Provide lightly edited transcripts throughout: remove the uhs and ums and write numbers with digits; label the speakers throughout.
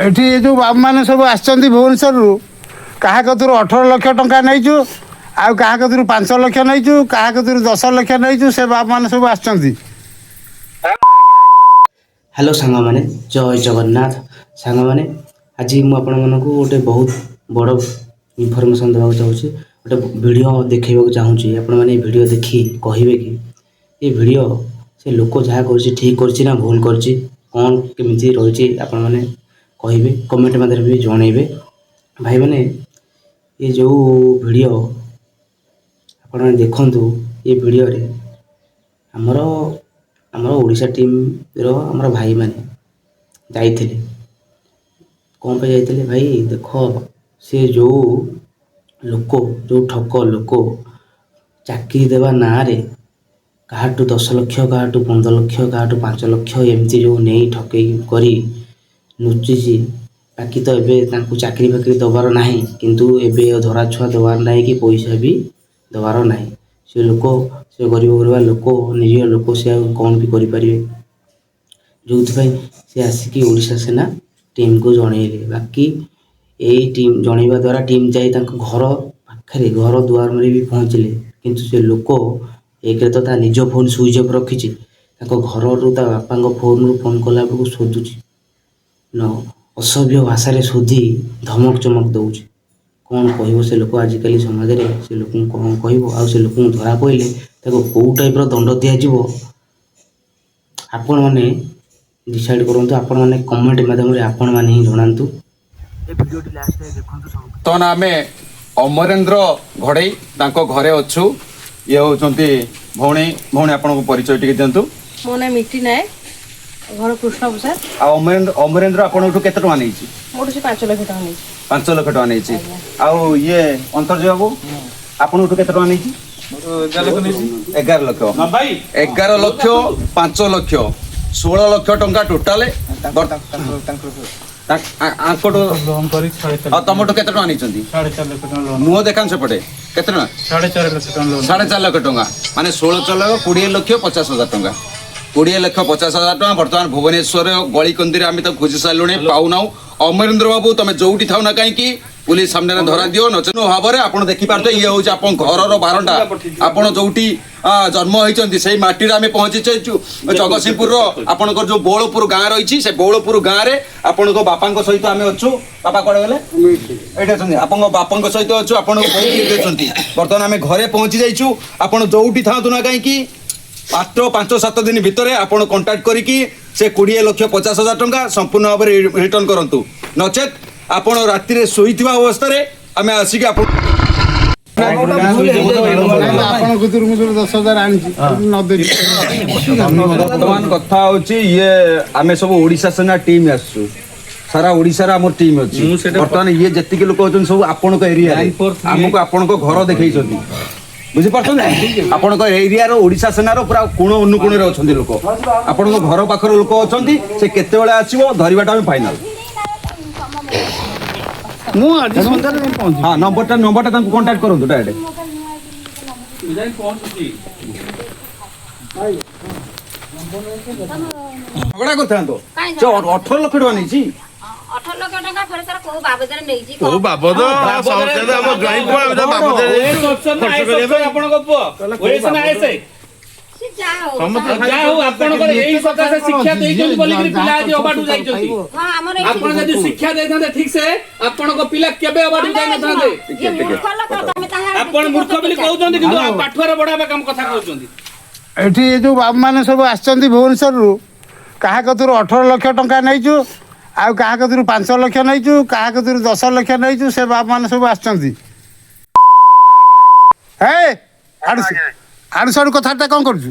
Speaker 1: ଏଠି ଏ ଯେଉଁ ବାବୁମାନେ ସବୁ ଆସିଛନ୍ତି ଭୁବନେଶ୍ୱରରୁ କାହା କତିରୁ 18 ଲକ୍ଷ ଟଙ୍କା ନେଇଛୁ ଆଉ କାହା କତିରୁ 5 ଲକ୍ଷ ନେଇଛୁ କାହା କତିରୁ 10 ଲକ୍ଷ ନେଇଛୁ ସେ ବାବୁମାନେ ସବୁ ଆସିଛନ୍ତି।
Speaker 2: हेलो सांग मैंने जय जगन्नाथ सांग मैंने आज मुझे गोटे बहुत बड़ इनफर्मेशन देवा चाहूँगी गोटे वीडियो देखा चाहूँगी आपण मैंने वीडियो देखी कहे कि ये वीडियो से लोक जहाँ कर ठीक कर भूल कर कौन केमी रही आपण मैंने कहे कमेंट मध्य भी जनइबे भाई मैंने ये जो वीडियो आपण मैंने देखु ये वीडियो रे आमर आमर ओडिशा टीम रो आमर भाई माने जाइथिले कौन पे जाइथिले भाई देख से जो लोक जो ठक लोक चाकरी देवा ना रे काहाटू 10 लक्ष काहाटू 15 लक्ष काहाटू 5 लक्ष एमती जो नहीं ठकई करी लुचिची बाकी तो एबे तांकु चाकरी बाकरी दबार नाही किंतु एबे धरा छुआ दबार नाही कि पैसा भी दबार नाही से लोक से गरीब गरीब लोक निज लोक से कौन भी करें जो से आसिक ओडिशा सेना टीम को जनइले बाकी यही टीम जनइबा द्वारा टीम जाई घर पाखे घर दुआर में भी पहुँचले किंतु से लोक एक तो निज फोन स्विच अफ रखी घर रू बापा फोन रू फोन कला बेलू शोधुची न असभ्य भाषा शोधी धमक चमक दौर कौन कह से लोक आजिकल समाज में से लोक कौन कह से लोक धरा पड़े कौ टाइप दंड दिज्व आपण मैंने डिसाइड करूँ आपण मैंने कमेंट माध्यम आपण मैंने ही जनातु
Speaker 3: तो आम अमरेन्द्र घड़ई घरे अच्छु ये होती भौणी भौणी आपन को परिचय टिके दिंतु
Speaker 4: मो ना मिट्टी नायक घर कृष्ण प्रसाद
Speaker 3: अमरेन्द्र आपन केते टका नैछि
Speaker 4: मोर से 5 लाख टका नहीं
Speaker 3: 5 लाख टका नैछि आ ये अंतर्जय बाबू आपन केते टका नैछि 11 लाख हां भाई 11 लाख 5 लाख 16 लाख टका टोटल तमठू केते टका नैछंती 4.5 लाख टका मुह देखान सेपटे केते टका 4.5 लाख टका माने 16 लाख 20 लाख 50 हजार टका 20 लाख 50 हजार टका बर्तमान भुवनेश्वर गली कंदी आम तो खोजी सारे पाऊना अमरेन्द्र बाबू तुम जोटी था ना कहीं पुलिस सामने धरा दियो नचन भाव में आप देखिपारे ये हूँ आप घर बारंडा आपड़ जोटी जन्म होती से माटी आम पहुँची जगतसिंहपुर आपंकर जो बौलपुर गाँ रही से बौलपुर गाँव में आपण बापा सहित आम अच्छु बापा कड़े गले ये आप बापा सहित अच्छु आप बर्तमान आम घरे पहुँची जाइचु आप जोटी था ना कहीं मात्र 5-7 दिन भितर आपड़ कंटाक्ट करिकी से 20 लाख 50 हजार टंका संपूर्ण भाव में रिटर्न करंतु नचेत आपण राति रे सोईथिबा अवस्था रे आमे आसिक आपण वर्तमान कथा होची ये आमे सब ओडिशा सेना टीम आसु सारा ओडिशा रा हमर टीम अछि वर्तमान ये जति के लोक होचन सब आपण को एरिया हमको आपण को घर देखै छथि बुझी पार्छन आपण को एरिया रो ओडिशा सेना रो पूरा कोण अनुकोण रे अछंती लोक आपण को घर पाखर लोक अछंती से केते बेले आसीबो धरिबाटा हम फाइनल मु आज संध्या रे पहुंची हां नंबरटा तांको कांटेक्ट करंतु डायरेक्ट जाई पहुंची भाई झगड़ा करथां तो 18 लाख टका नै छी
Speaker 5: 18 लाख टका फेर तार को बाबद रे नै छी
Speaker 6: को बाबद संस्था हम ड्राइंग को बाबद रे ऑप्शन आपण को पो ओएस ना आसे
Speaker 5: से जाओ
Speaker 6: जाओ आपण को एही सका से शिक्षा देई जल्दी बोली कि पिला जे ओबाडू जाई जल्दी
Speaker 5: हां हमर
Speaker 6: आपण जदी शिक्षा देई थाते ठीक से आपण को पिला केबे ओबाडू जाई न थाते आपण मूर्ख बोली कहउछन्ती कि पाठुआर बडा काम कथा कहउछन्ती
Speaker 1: एठी ये जो बाबुମାନେ ସବୁ ଆସିଛନ୍ତି ଭୁବନେଶ୍ୱରରୁ କାହା କତିରୁ 18 ଲକ୍ଷ ଟଙ୍କା ନେଇଛୁ ଆଉ କାହା କତିରୁ 5 ଲକ୍ଷ ନେଇଛୁ କାହା କତିରୁ 10 ଲକ୍ଷ ନେଇଛୁ ସେ ବାବୁମାନେ ସବୁ ଆସିଛନ୍ତି। ହେ ଆଡୁ ସାଡୁ କଥାଟା କ'ଣ କରୁଛୁ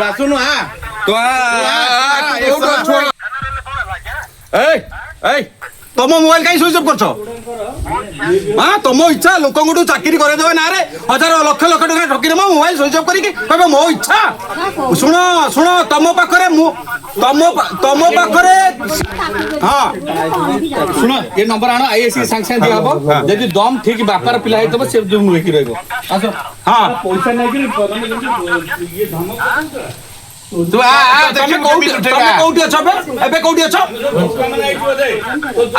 Speaker 6: आसुनु आ
Speaker 3: तो तुम मोबाइल कहीं स्विच अफ कर हाँ तुम इच्छा लोक चाकरी करदे ना रे 1000 लक्ष लक्ष टका ठकी मो मोबाइल स्विच अफ करके मो इच्छा शुण शुण तुम पाखे तुम पाखे हाँ
Speaker 6: सुनो ये नंबर आनो आईएससी सांगे दिया हम जदि दम ठीक बापार पिला हेतबो से जो नुकी रहबो आसो
Speaker 3: हाँ
Speaker 6: पैसा नै कि ये धमक
Speaker 3: ତୁ ତମେ କୋଉଠି ଅଛ ଏବେ କୋଉଠି ଅଛ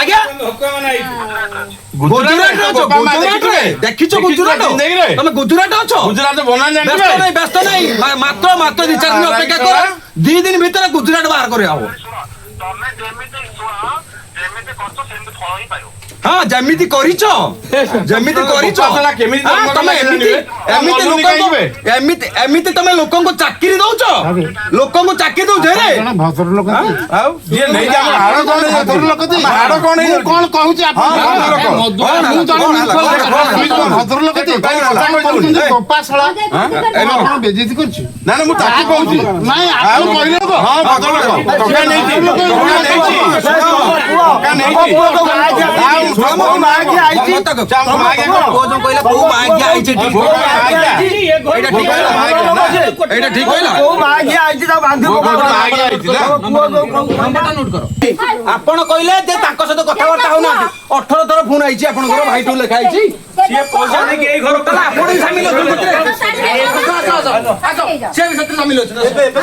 Speaker 3: ଆଜ୍ଞା ଗୁଜୁରାଟରେ ଅଛ ଗୁଜୁରାଟରେ ଦେଖିଛ ଗୁଜୁରାଟ ତମେ ଗୁଜୁରାଟ ଅଛ
Speaker 7: ଗୁଜୁରାଟ ବନା
Speaker 3: ବ୍ୟସ୍ତ ନାହିଁ ମାତ୍ର 2-4 ଦିନ ଅପେକ୍ଷା କର 2 ଦିନ ଭିତରେ ଗୁଜୁରାଟ ବାହାର କରିବା ହବ ହଁ ଯେମିତି କରିଛ ଏମିତି ତମେ ଲୋକଙ୍କୁ ଚାକିରି ଦଉଛ ଲୋକଙ୍କୁ ଚାକିରି ଦଉଛ ରେ
Speaker 1: ଭଦ୍ର ଲୋକ
Speaker 7: କଣ କହୁଛି
Speaker 1: ଭଦ୍ର ଲୋକ ଗୋପାଶଳା ଆପଣ ବେଜିତି କରୁଛି
Speaker 7: ନା ମୁଁ ତାକୁ କହୁଛି
Speaker 1: ନାଇଁ ଆପଣ କହିଲେ
Speaker 3: ଆପଣ କହିଲେ ଯେ ତାଙ୍କ ସହିତ କଥାବାର୍ତ୍ତା ହଉନାହାନ୍ତି 18 ଥର ଫୋନ ଆଇଛି ଆପଣଙ୍କର ଭାଇ ଟୁ ଲେଖା ହେଇଛି ଆପଣ ସାମିଲ ଅଛନ୍ତି